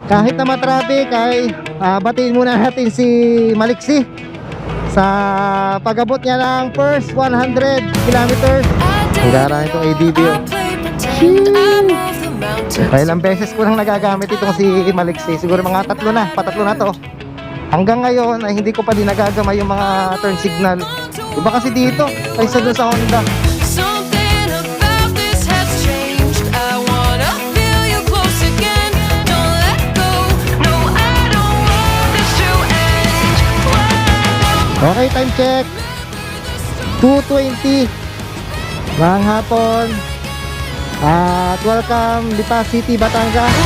kahit na matraffic ay batiin muna natin si Maliksi sa pag-abot niya ng first 100 kilometers. Higara itong ADB oh. Ilang beses ko nang nagagamit itong si Maliksi. Siguro mga patatlo na to. Hanggang ngayon ay hindi ko pa din nagagamay yung mga turn signal. Iba kasi dito kaysa doon sa Honda. Okay, time check 2:20 ng hapon at welcome Lipa City, Batangas.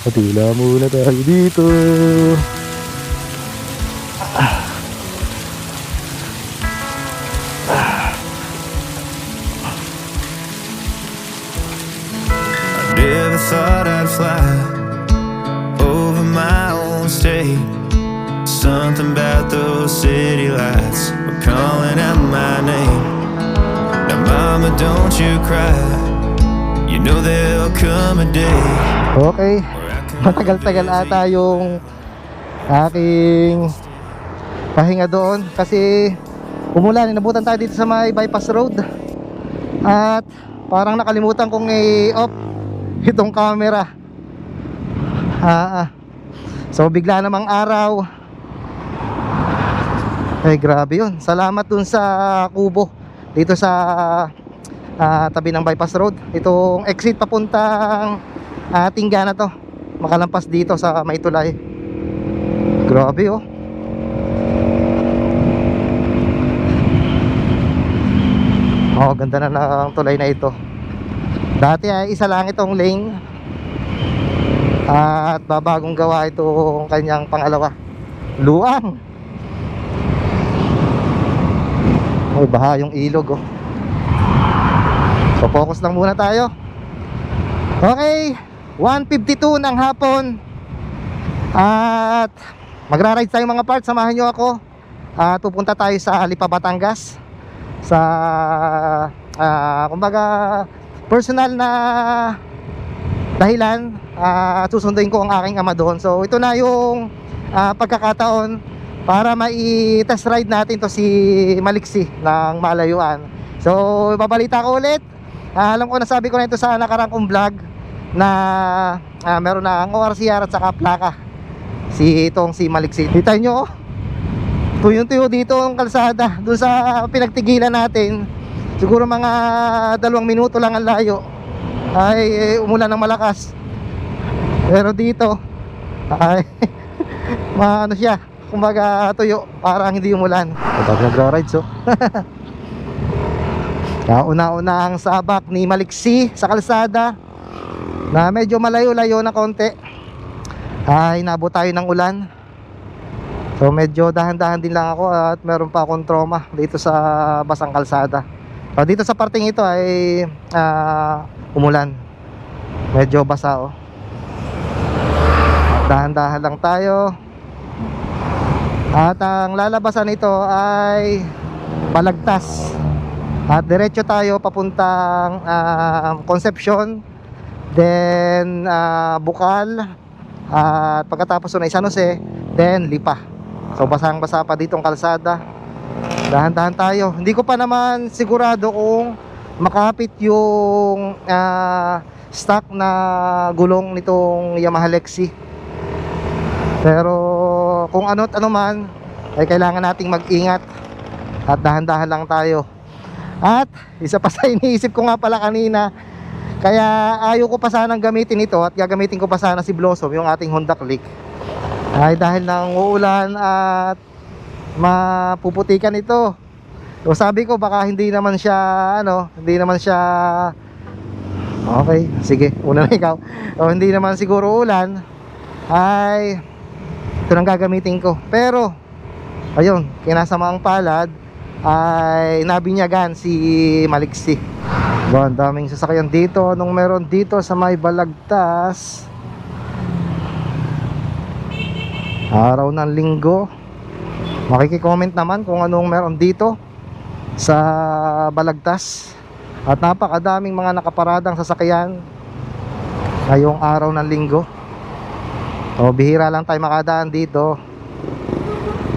Patila muna tayo dito. Never thought I'd fly over my own state. Something about those city lights were calling out my name. Now mama, don't you cry, you know there'll come a day. Okay, matagal-tagal ata yung aking pahinga doon kasi umulan. Inabutan tayo dito sa may bypass road at parang nakalimutan kong i-off itong camera. So bigla namang araw. Ay grabe yun. Salamat dun sa kubo dito sa tabi ng bypass road. Itong exit papuntang Tingga to. Makalampas dito sa Maytulay. Grabe oh. Oh, ganda na ng tulay na ito. Dati ay isa lang itong lane at babagong gawa itong kanyang pangalawa. Luang. May baha yung ilog oh. So focus lang muna tayo. Okay, 1:52 ng hapon at magra-ride tayo mga parts. Samahan nyo ako at pupunta tayo sa Lipa, Batangas sa kumbaga personal na dahilan. Susunduin ko ang aking ama doon. So ito na yung pagkakataon para mai-test ride natin to si Maliksi ng malayuan. So babalita ko ulit. Alam ko, nasabi ko na ito sa nakarang kong vlog na meron na ang ORCR at saka plaka si Maliksi. Kita nyo oh, tuyong-tuyo dito ang kalsada. Doon sa pinagtigilan natin, siguro mga 2 minuto lang ang layo ay umulan ng malakas. Pero dito ay maano siya, kumbaga tuyo, parang hindi umulan. Kapag nagra-ride so kauna-una ang sabak ni Maliksi sa kalsada na medyo malayo-layo na konti ay nabot tayo ng ulan. So medyo dahan-dahan din lang ako at meron pa akong trauma dito sa basang kalsada. So dito sa parting ito ay umulan. Medyo basa oh. Dahan-dahan lang tayo. At ang lalabasan nito ay Balagtas. At diretso tayo papuntang Concepcion, then Bukal, at pagkatapos na San Jose, then Lipa. So basang-basa pa ditong kalsada. Dahan-dahan tayo. Hindi ko pa naman sigurado kung makapit yung stock na gulong nitong Yamaha Lexi. Pero kung ano't ano man ay kailangan nating mag-ingat at dahan-dahan lang tayo. At isa pa sa iniisip ko nga pala kanina, kaya ayaw ko pa sanang gamitin ito at gagamitin ko pa sana si Blossom, yung ating Honda Click, ay dahil nang uulan at mapuputikan ito. So sabi ko baka hindi naman siya okay, sige, una na ikaw. O hindi naman siguro ulan, ay ito nang gagamitin ko. Pero ayun, kinasamaang palad ay nabinyagan si Maliksi. Ang daming sasakyan dito. Nung meron dito sa may Balagtas, araw ng linggo, Makiki-comment naman kung anong meron dito sa Balagtas. At napakadaming mga nakaparadang sasakyan ngayong araw ng linggo. O bihira lang tayo makadaan dito.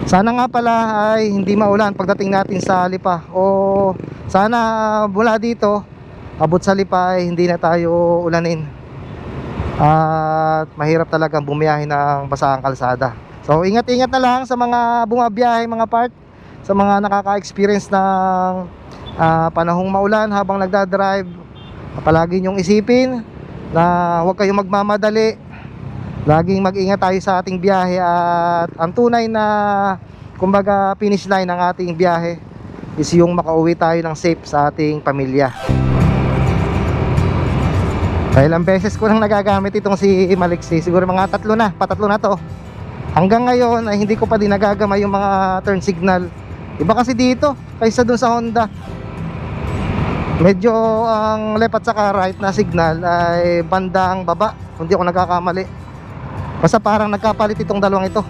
Sana nga pala ay hindi maulan pagdating natin sa Lipa. O sana mula dito abot sa Lipa ay hindi na tayo ulanin. At mahirap talagang bumiyahe ng basahang kalsada. So ingat-ingat na lang sa mga bumabiyahe, mga part, sa mga nakaka-experience ng panahong maulan habang nagdadrive. Palagi nyong isipin na huwag kayong magmamadali. Laging mag-ingat tayo sa ating biyahe. At ang tunay na kumbaga finish line ng ating biyahe is yung makauwi tayo ng safe sa ating pamilya. Ilang beses ko nang nagagamit itong si Maliksi. Siguro mga patatlo na to. Hanggang ngayon ay hindi ko pa din nagagamay yung mga turn signal. Iba kasi dito kaysa dun sa Honda. Medyo ang left at saka right na signal ay bandang baba, kung di ako nagkakamali. Basta parang nagkapalit itong dalawang ito.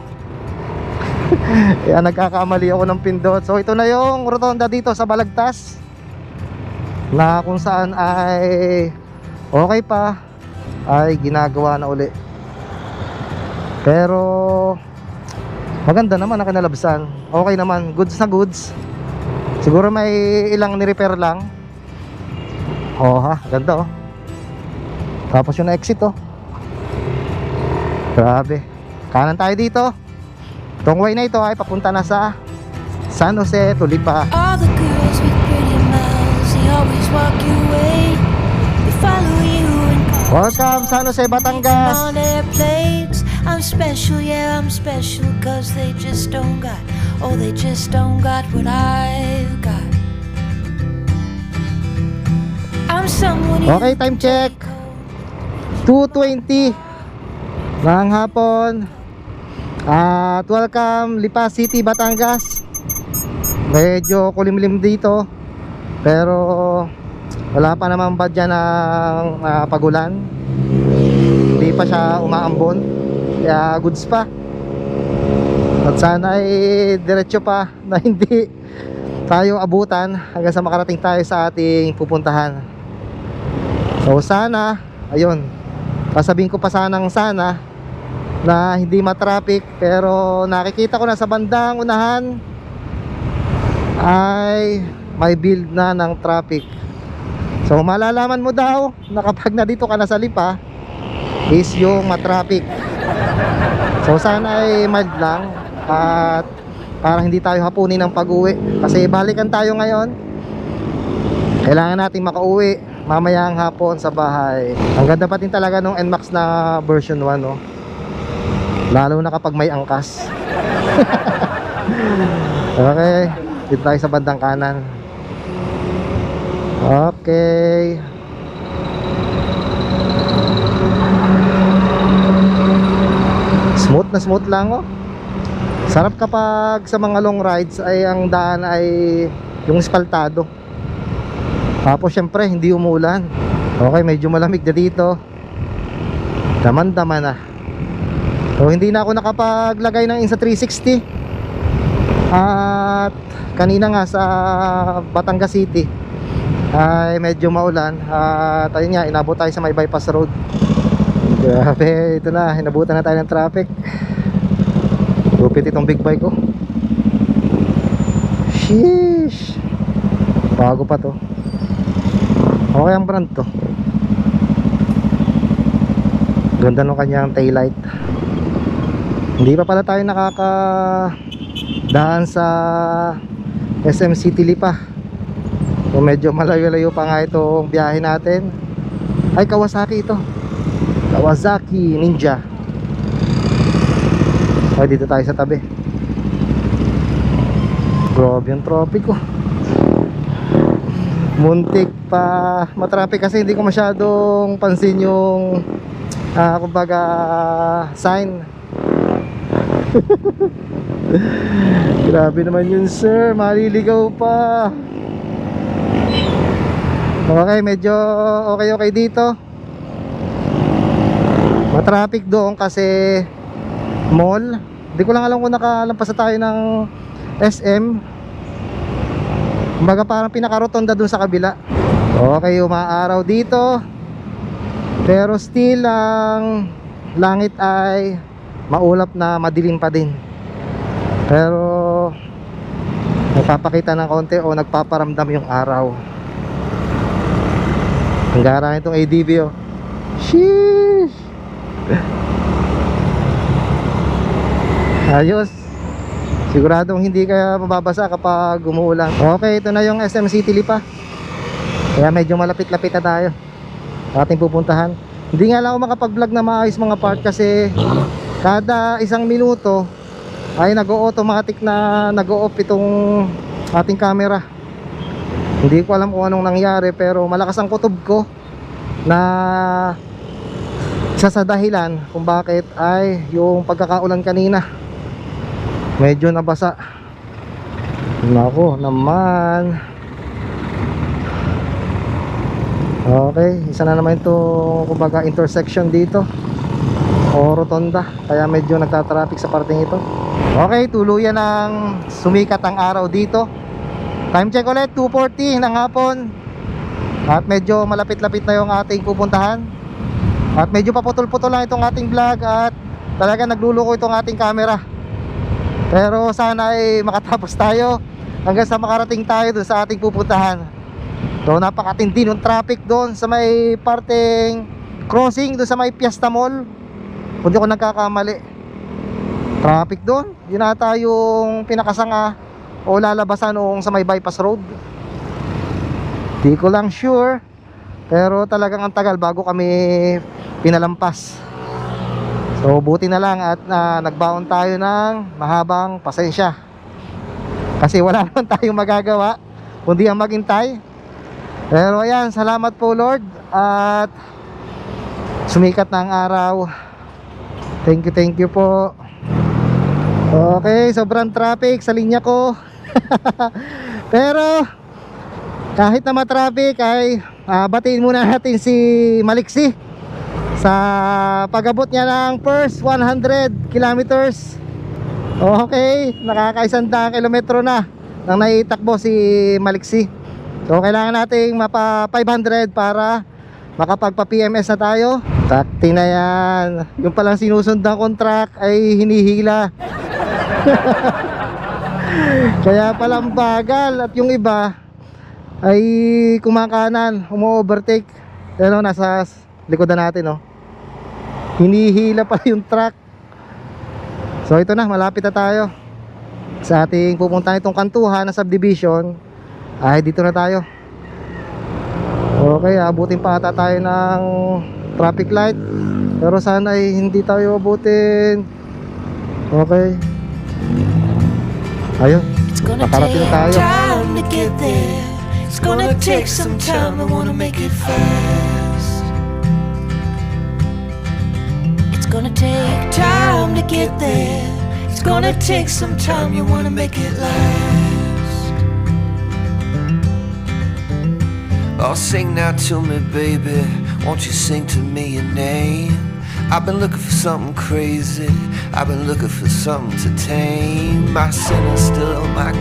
Kaya nagkakamali ako ng pindot. So ito na yung rotonda dito sa Balagtas, na kung saan ay okay pa, ay ginagawa na uli. Pero maganda naman ang kinalabsan. Okay naman, goods na goods. Siguro may ilang ni-repair lang. Oh ha, ganda oh. Tapos yung exit oh. Grabe. Kanan tayo dito. Itong way na ito ay papunta na sa San Jose to Lipa. All the girls with pretty mouths, they always walk your way. They follow you and Welcome San Jose, Batangas. on airplanes. I'm special, yeah, I'm special, cause they just don't got, oh, they just don't got what I've got. I'm someone you Okay, time check. 2:20 ng hapon. At welcome Lipa City, Batangas. Medyo kulimlim dito, pero wala pa naman ba dyan ng pagulan. Hindi pa siya umaambon, kaya goods pa. At sana ay diretso pa na hindi tayo abutan hanggang sa makarating tayo sa ating pupuntahan. So sana, ayun, pasabihin ko pa sanang sana na hindi matraffic. Pero nakikita ko na sa bandang unahan ay may build na ng traffic. So malalaman mo daw na kapag na dito ka na sa Lipa is yung matraffic. So sana ay mild lang, at para hindi tayo hapunin ng pag-uwi, kasi balikan tayo ngayon. Kailangan natin makauwi mamayang hapon sa bahay. Ang ganda pa din talaga nung NMAX na version 1 no? Lalo na kapag may angkas. Okay, dito tayo sa bandang kanan. Okay. Smooth lang oh. Sarap kapag sa mga long rides ay ang daan ay yung espaltado. Tapos syempre hindi umulan. Okay, medyo malamig na dito. Daman-dama na. So hindi na ako nakapaglagay ng Insta360. At kanina nga sa Batangas City ay medyo maulan. At ayun nga, inabot tayo sa may bypass road. Grabe, ito na, inabutan na tayo ng traffic. Lupit itong big bike ko. Sheesh. Bago pa to. Okay ang brand to. Ganda ng kanyang taillight. Hindi pa pala tayo nakakadaan sa SM City Lipa. So medyo malayo-layo pa nga itong biyahe natin. Ay, Kawasaki ito. Kawasaki Ninja. Ay, dito tayo sa tabi. Grabe yung traffic ko. Muntik pa matraffic kasi hindi ko masyadong pansin yung kumbaga sign. Grabe naman yun sir, maliligaw pa. Okay, medyo okay dito. Matraffic doon kasi mall. Hindi ko lang alam kung nakalampas na tayo ng SM. Kumbaga parang pinakarotonda dun sa kabila. Okay, umaaraw dito. Pero still ang langit ay maulap na madilim pa din. Pero nagpapakita ng konti o nagpaparamdam yung araw. Ang gara nitong ADB oh. Sheesh! Ayos. Siguradong hindi kaya mababasa kapag umuulan. Okay, ito na yung SM City Lipa. Kaya medyo malapit-lapit na tayo sa ating pupuntahan. Hindi nga lang ako makapag-vlog na maayos mga part kasi kada isang minuto ay nag-o-automatic na nag-o-off itong ating camera. Hindi ko alam kung anong nangyari pero malakas ang kutob ko na isa sa dahilan kung bakit ay yung pagkakaulan kanina medyo nabasa. Nako naman. Okay, isa na naman itong kumbaga intersection dito o rotonda, kaya medyo nagtatraffic sa parting ito. Okay, tuluyan ng sumikat ang araw dito. Time check ulit, 2:40 ng hapon. At medyo malapit-lapit na yung ating pupuntahan. At medyo paputol-putol lang itong ating vlog at talaga nagluluko itong ating camera. Pero sana ay makatapos tayo hanggang sa makarating tayo dun sa ating pupuntahan. So napakatindi ng traffic doon sa may parteng crossing doon sa may Fiesta Mall. Kung di ko nagkakamali, traffic doon. Yun ata yung pinakasanga o lalabasan noong sa may bypass road. Di ko lang sure, pero talagang ang tagal bago kami pinalampas. So buti na lang at nagbaon tayo ng mahabang pasensya kasi wala naman tayong magagawa kundi ang maghintay. Pero ayan, salamat po Lord at sumikat na ang araw. Thank you po. Okay, sobrang traffic sa linya ko. Pero kahit na matraffic ay batiin muna natin si Maliksi sa pag-abot niya ng first 100 kilometers. Okay, nakaka-100 kilometro na nang naitakbo si Maliksi. So kailangan nating mapa 500 para makapagpa-PMS na tayo. Takti na yan. Yung palang sinusundan contract ay hinihila. Kaya palang bagal. At yung iba ay kumakanan, umu-overtake. Pero nasa likodan natin oh. Hinihila pa yung truck. So ito na, malapit na tayo sa ating pupuntahan itong kantuhan na subdivision. Ay dito na tayo. Okay, abutin pa ata tayo ng traffic light. Pero sana ay hindi tayo abutin. Okay. Ayun, It's gonna nakarating take tayo. time to get there. It's gonna take some time. I wanna make it fast. It's gonna take time to get there. It's gonna take some time. You wanna make it last. Oh, sing now to me, baby. Won't you sing to me your name? I've been looking for something crazy. I've been looking for something to tame. My sin is still my